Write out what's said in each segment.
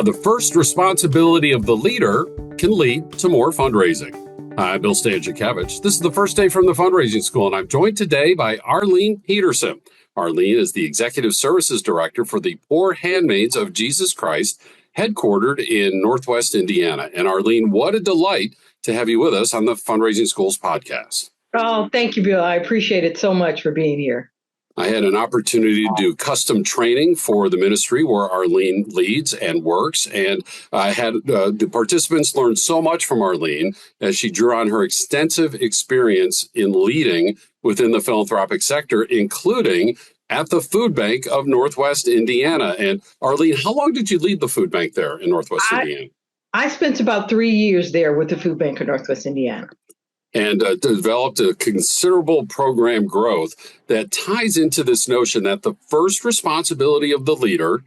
How the first responsibility of the leader can lead to more fundraising. I'm Bill Stanczykiewicz. This is the first day from the Fundraising School, and I'm joined today by Arleen Peterson. Arleen is the Executive Services Director for the Poor Handmaids of Jesus Christ, headquartered in Northwest Indiana. And Arleen, what a delight to have you with us on the Fundraising Schools podcast. Oh, thank you, Bill. I appreciate it so much for being here. I had an opportunity to do custom training for the ministry where Arleen leads and works. And I had the participants learn so much from Arleen as she drew on her extensive experience in leading within the philanthropic sector, including at the Food Bank of Northwest Indiana. And Arleen, how long did you lead the food bank there in Northwest Indiana? I spent about 3 years there with the Food Bank of Northwest Indiana. And developed a considerable program growth that ties into this notion that the first responsibility of the leader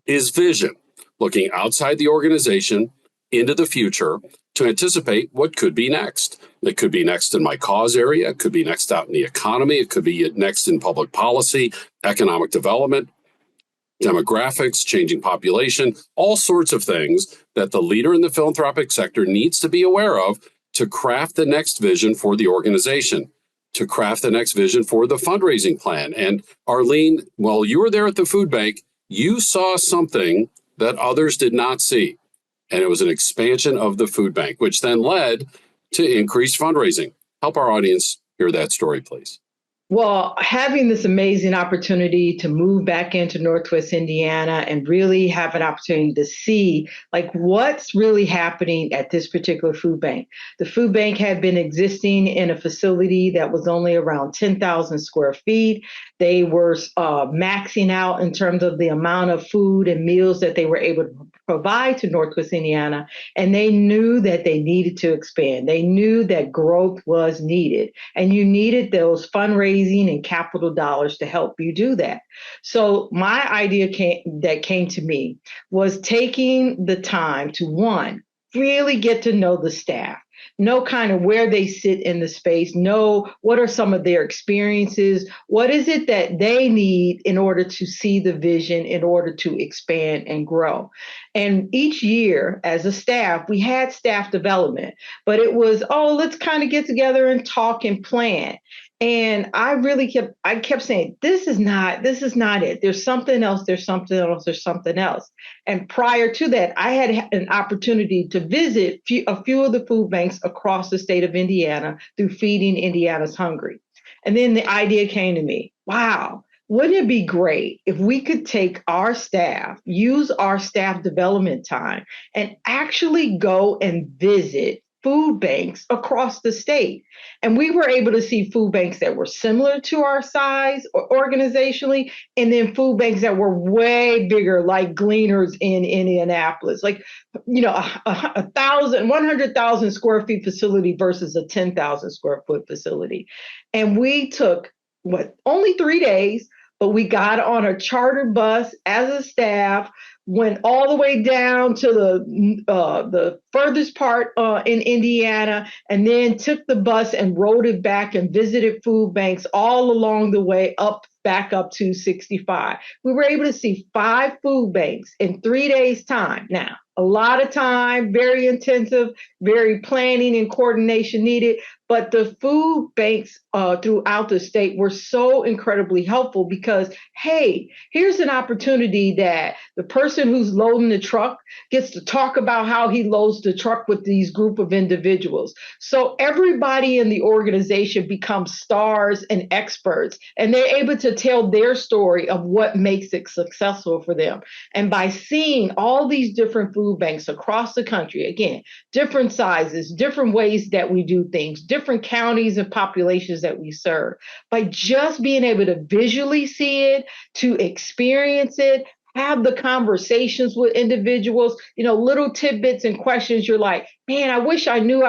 is vision, looking outside the organization into the future to anticipate what could be next. It could be next in my cause area. It could be next out in the economy. It could be next in public policy, economic development, demographics, changing population, all sorts of things that the leader in the philanthropic sector needs to be aware of to craft the next vision for the organization, to craft the next vision for the fundraising plan. And Arleen, while you were there at the food bank, you saw something that others did not see. And it was an expansion of the food bank, which then led to increased fundraising. Help our audience hear that story, please. Well, having this amazing opportunity to move back into Northwest Indiana and really have an opportunity to see like what's really happening at this particular food bank. The food bank had been existing in a facility that was only around 10,000 square feet. They were maxing out in terms of the amount of food and meals that they were able to provide to Northwest Indiana. And they knew that they needed to expand. They knew that growth was needed. And you needed those fundraising and capital dollars to help you do that. So my idea came to me was taking the time to, one, really get to know the staff, know kind of where they sit in the space, know what are some of their experiences, what is it that they need in order to see the vision, in order to expand and grow. And each year as a staff, we had staff development, but it was, let's kind of get together and talk and plan. And I kept saying, this is not it. There's something else. And prior to that, I had an opportunity to visit a few of the food banks across the state of Indiana through Feeding Indiana's Hungry. And then the idea came to me, wow, wouldn't it be great if we could take our staff, use our staff development time, and actually go and visit food banks across the state. And we were able to see food banks that were similar to our size organizationally, and then food banks that were way bigger, like Gleaners in Indianapolis, like, 100,000 square feet facility versus a 10,000 square foot facility. And we took, only 3 days, but we got on a chartered bus as a staff, went all the way down to the furthest part in Indiana, and then took the bus and rode it back and visited food banks all along the way back up to 65. We were able to see 5 food banks in 3 days' time. Now, a lot of time, very intensive, very planning and coordination needed. But the food banks throughout the state were so incredibly helpful because, hey, here's an opportunity that the person who's loading the truck gets to talk about how he loads the truck with these group of individuals. So everybody in the organization becomes stars and experts, and they're able to tell their story of what makes it successful for them. And by seeing all these different food banks across the country, again, different sizes, different ways that we do things, different counties and populations that we serve, by just being able to visually see it, to experience it, have the conversations with individuals, little tidbits and questions. You're like, man, I wish I knew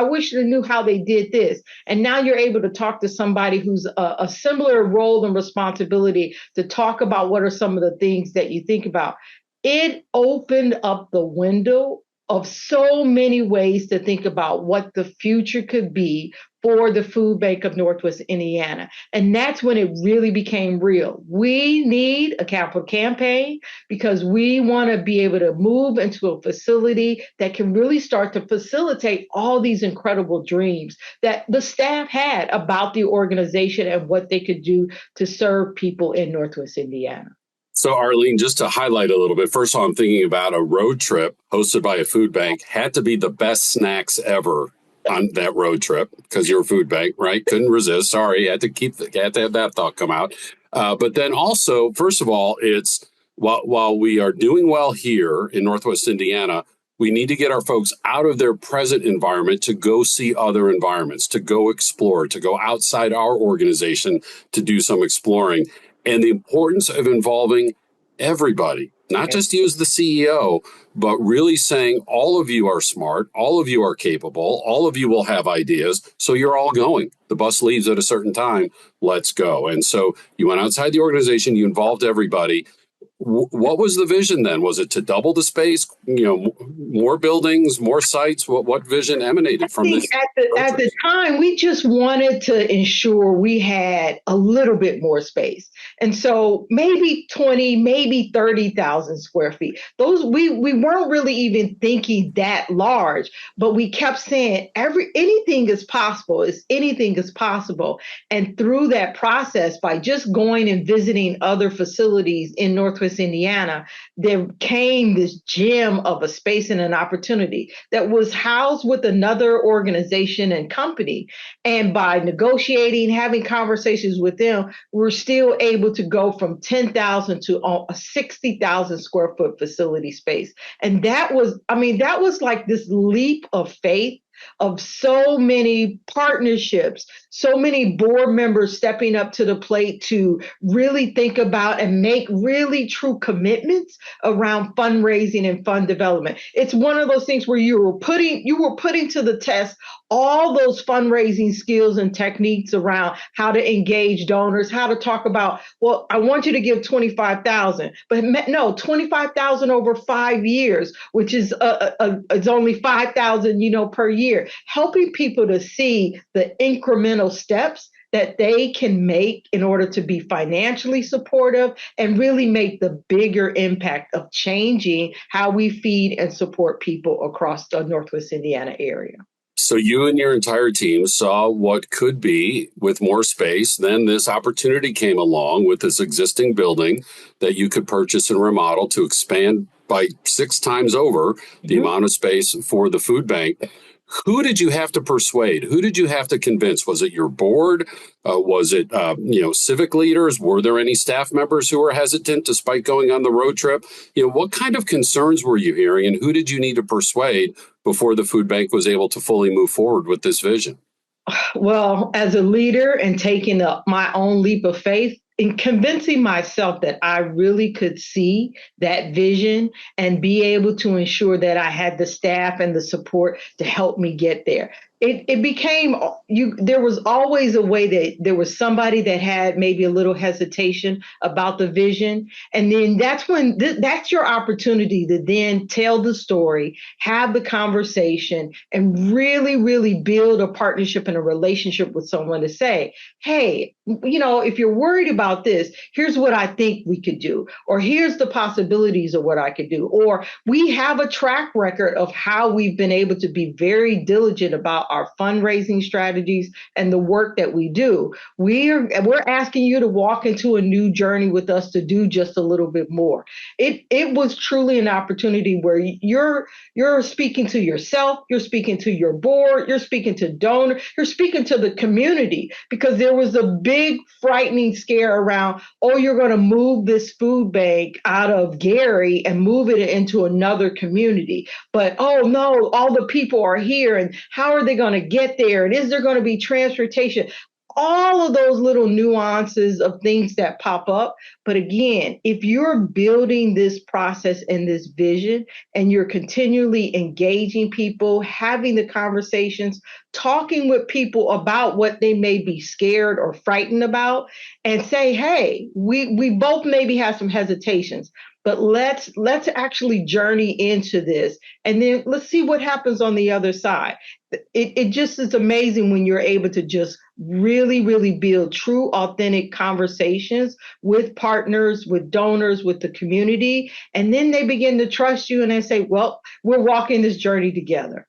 how they did this. And now you're able to talk to somebody who's a similar role and responsibility to talk about what are some of the things that you think about. It opened up the window of so many ways to think about what the future could be for the Food Bank of Northwest Indiana. And that's when it really became real. We need a capital campaign because we want to be able to move into a facility that can really start to facilitate all these incredible dreams that the staff had about the organization and what they could do to serve people in Northwest Indiana. So, Arleen, just to highlight a little bit, first of all, I'm thinking about a road trip hosted by a food bank had to be the best snacks ever on that road trip because you're a food bank, right? Couldn't resist. Sorry, had to have that thought come out. But then also, first of all, it's while we are doing well here in Northwest Indiana, we need to get our folks out of their present environment to go see other environments, to go explore, to go outside our organization to do some exploring. And the importance of involving everybody, not just you as the CEO, but really saying all of you are smart, all of you are capable, all of you will have ideas. So you're all going. The bus leaves at a certain time. Let's go. And so you went outside the organization, you involved everybody. What was the vision then? Was it to double the space, more buildings, more sites? What vision emanated from this? At the time, we just wanted to ensure we had a little bit more space. And so maybe 20, maybe 30,000 square feet. Those we weren't really even thinking that large, but we kept saying anything is possible. Anything is possible. And through that process, by just going and visiting other facilities in Northwest Indiana, there came this gem of a space and an opportunity that was housed with another organization and company. And by negotiating, having conversations with them, we're still able to go from 10,000 to a 60,000 square foot facility space. And that was like this leap of faith of so many partnerships, so many board members stepping up to the plate to really think about and make really true commitments around fundraising and fund development. It's one of those things where you were putting to the test all those fundraising skills and techniques around how to engage donors, how to talk about, well, I want you to give 25,000, but no, 25,000 over 5 years, which is it's only 5,000, per year, helping people to see the incremental steps that they can make in order to be financially supportive and really make the bigger impact of changing how we feed and support people across the Northwest Indiana area. So you and your entire team saw what could be with more space. Then this opportunity came along with this existing building that you could purchase and remodel to expand by 6 times over the amount of space for the food bank. Who did you have to persuade? Who did you have to convince? Was it your board? Was it, civic leaders? Were there any staff members who were hesitant despite going on the road trip? What kind of concerns were you hearing and who did you need to persuade before the food bank was able to fully move forward with this vision? Well, as a leader and taking my own leap of faith, in convincing myself that I really could see that vision and be able to ensure that I had the staff and the support to help me get there. It became, there was always a way that there was somebody that had maybe a little hesitation about the vision. And then that's when, that's your opportunity to then tell the story, have the conversation, and really, really build a partnership and a relationship with someone to say, hey, if you're worried about this, here's what I think we could do, or here's the possibilities of what I could do, or we have a track record of how we've been able to be very diligent about our fundraising strategies and the work that we do. We're asking you to walk into a new journey with us to do just a little bit more. It was truly an opportunity where you're speaking to yourself, you're speaking to your board, you're speaking to donors, you're speaking to the community, because there was a big frightening scare around, oh, you're going to move this food bank out of Gary and move it into another community. But, oh no, all the people are here and how are they going to get there? And is there going to be transportation? All of those little nuances of things that pop up. But again, if you're building this process and this vision and you're continually engaging people, having the conversations, talking with people about what they may be scared or frightened about, and say, hey, we both maybe have some hesitations, but let's actually journey into this, and then let's see what happens on the other side. it just is amazing when you're able to just really, really build true, authentic conversations with partners, with donors, with the community. And then they begin to trust you and they say, well, we're walking this journey together.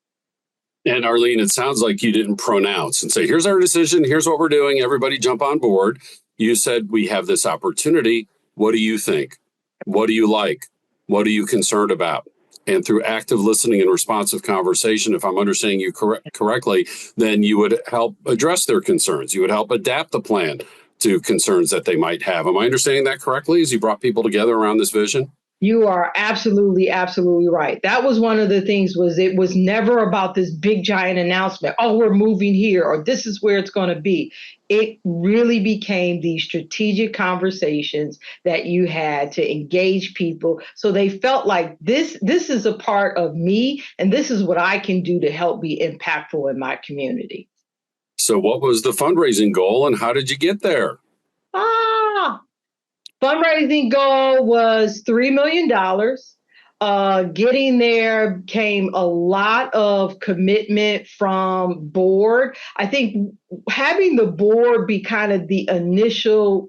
And Arleen, it sounds like you didn't pronounce and say, here's our decision, here's what we're doing, everybody jump on board. You said, we have this opportunity. What do you think? What do you like? What are you concerned about? And through active listening and responsive conversation, if I'm understanding you correctly, then you would help address their concerns. You would help adapt the plan to concerns that they might have. Am I understanding that correctly as you brought people together around this vision? You are absolutely, absolutely right. That was one of the things. Was it was never about this big giant announcement. Oh, we're moving here, or this is where it's going to be. It really became these strategic conversations that you had to engage people, so they felt like this is a part of me, and this is what I can do to help be impactful in my community. So, what was the fundraising goal, and how did you get there? Fundraising goal was $3 million. Getting there came a lot of commitment from board. I think having the board be kind of the initial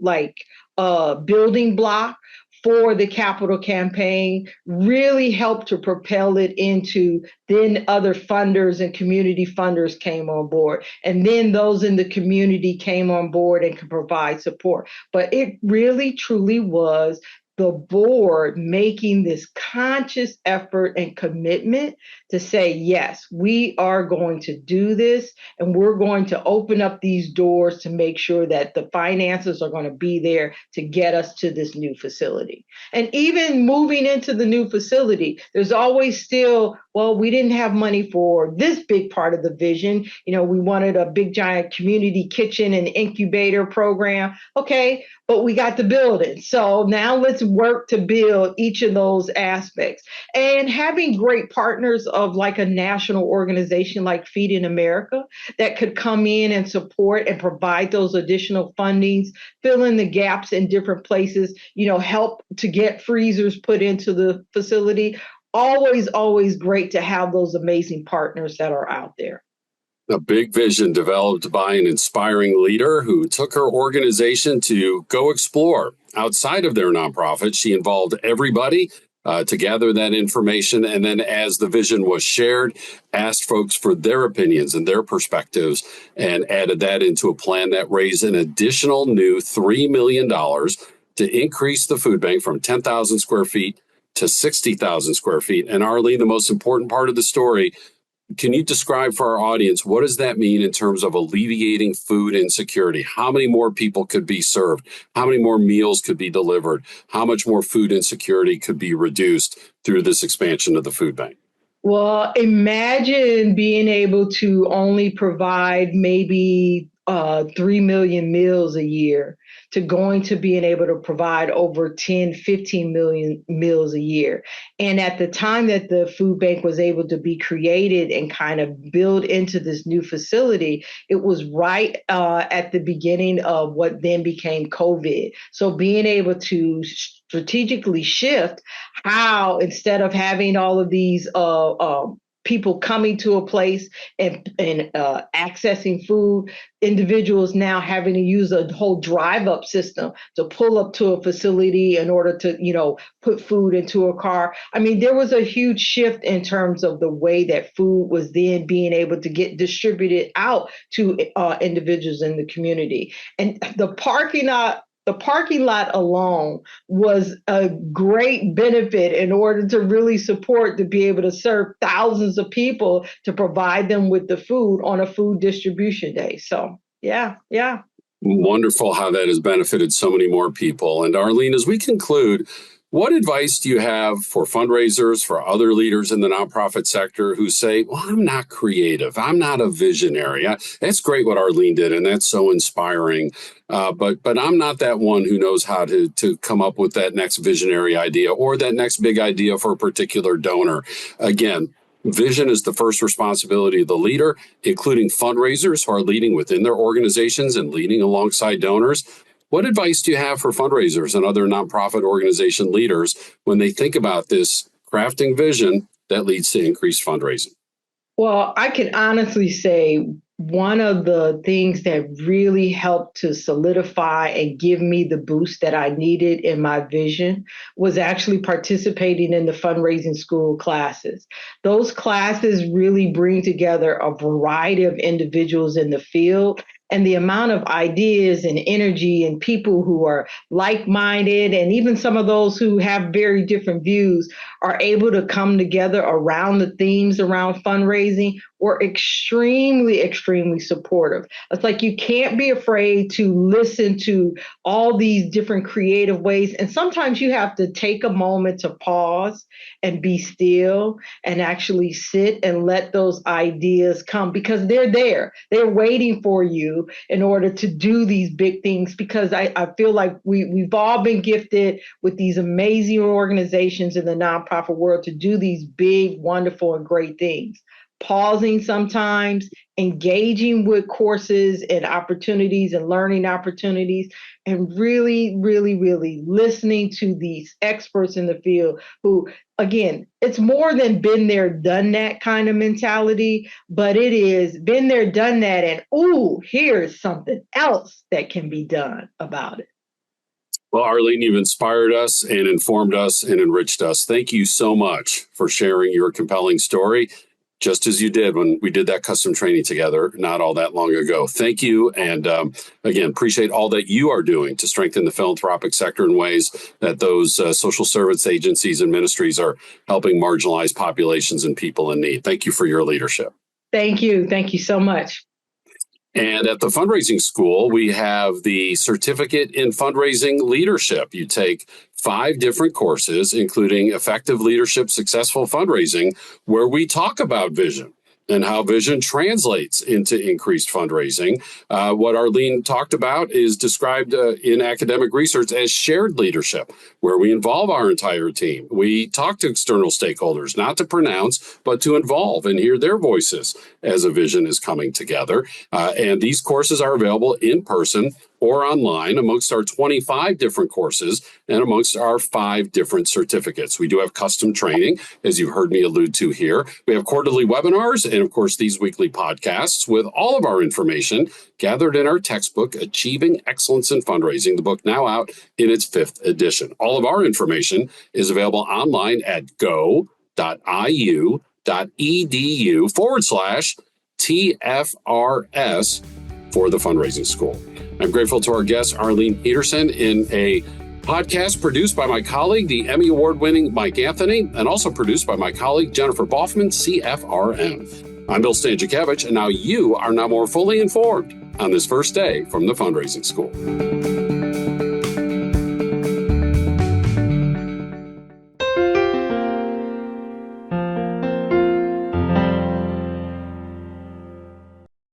building block for the capital campaign really helped to propel it into then other funders and community funders came on board. And then those in the community came on board and could provide support. But it really, truly was the board making this conscious effort and commitment to say, yes, we are going to do this, and we're going to open up these doors to make sure that the finances are going to be there to get us to this new facility. And even moving into the new facility, there's always still, well, we didn't have money for this big part of the vision. You know, we wanted a big giant community kitchen and incubator program. Okay, but we got the building. So now let's work to build each of those aspects. And having great partners of like a national organization like Feeding America that could come in and support and provide those additional fundings, fill in the gaps in different places, you know, help to get freezers put into the facility. Always great to have those amazing partners that are out there. A big vision developed by an inspiring leader who took her organization to go explore outside of their nonprofit. She involved everybody to gather that information. And then as the vision was shared, asked folks for their opinions and their perspectives and added that into a plan that raised an additional new $3 million to increase the food bank from 10,000 square feet to 60,000 square feet. And Arleen, the most important part of the story, can you describe for our audience, what does that mean in terms of alleviating food insecurity? How many more people could be served? How many more meals could be delivered? How much more food insecurity could be reduced through this expansion of the food bank? Well, imagine being able to only provide maybe 3 million meals a year to going to being able to provide over 10, 15 million meals a year. And at the time that the food bank was able to be created and kind of build into this new facility, it was right at the beginning of what then became COVID. So being able to strategically shift how, instead of having all of these people coming to a place and accessing food, individuals now having to use a whole drive-up system to pull up to a facility in order to, you know, put food into a car. I mean, there was a huge shift in terms of the way that food was then being able to get distributed out to individuals in the community. And the parking lot alone was a great benefit in order to really support, to be able to serve thousands of people, to provide them with the food on a food distribution day. So, yeah. Wonderful how that has benefited so many more people. And Arleen, as we conclude, what advice do you have for fundraisers, for other leaders in the nonprofit sector who say, well, I'm not creative, I'm not a visionary. That's great what Arleen did, and that's so inspiring. But I'm not that one who knows how to come up with that next visionary idea or that next big idea for a particular donor. Again, vision is the first responsibility of the leader, including fundraisers who are leading within their organizations and leading alongside donors. What advice do you have for fundraisers and other nonprofit organization leaders when they think about this crafting vision that leads to increased fundraising? Well, I can honestly say one of the things that really helped to solidify and give me the boost that I needed in my vision was actually participating in the fundraising school classes. Those classes really bring together a variety of individuals in the field. And the amount of ideas and energy and people who are like-minded, and even some of those who have very different views, are able to come together around the themes around fundraising, were extremely, extremely supportive. It's like you can't be afraid to listen to all these different creative ways. And sometimes you have to take a moment to pause and be still and actually sit and let those ideas come, because they're there. They're waiting for you in order to do these big things, because I feel like we've all been gifted with these amazing organizations in the nonprofit world to do these big, wonderful, and great things. Pausing sometimes, engaging with courses and opportunities and learning opportunities, and really, really, really listening to these experts in the field who, again, it's more than been there, done that kind of mentality, but it is been there, done that, and ooh, here's something else that can be done about it. Well, Arleen, you've inspired us and informed us and enriched us. Thank you so much for sharing your compelling story, just as you did when we did that custom training together not all that long ago. Thank you. And again, appreciate all that you are doing to strengthen the philanthropic sector in ways that those social service agencies and ministries are helping marginalized populations and people in need. Thank you for your leadership. Thank you. Thank you so much. And at the fundraising school, we have the Certificate in Fundraising Leadership. You take 5 different courses, including Effective Leadership, Successful Fundraising, where we talk about vision and how vision translates into increased fundraising. What Arleen talked about is described in academic research as shared leadership, where we involve our entire team. We talk to external stakeholders, not to pronounce, but to involve and hear their voices as a vision is coming together. And these courses are available in person or online amongst our 25 different courses and amongst our 5 different certificates. We do have custom training, as you've heard me allude to here. We have quarterly webinars and, of course, these weekly podcasts with all of our information gathered in our textbook, Achieving Excellence in Fundraising, the book now out in its 5th edition. All of our information is available online at go.iu.edu/TFRS for the fundraising school. I'm grateful to our guest, Arleen Peterson, in a podcast produced by my colleague, the Emmy Award-winning Mike Anthony, and also produced by my colleague, Jennifer Boffman, CFRM. I'm Bill Stanczykiewicz, and now you are now more fully informed on this first day from the fundraising school.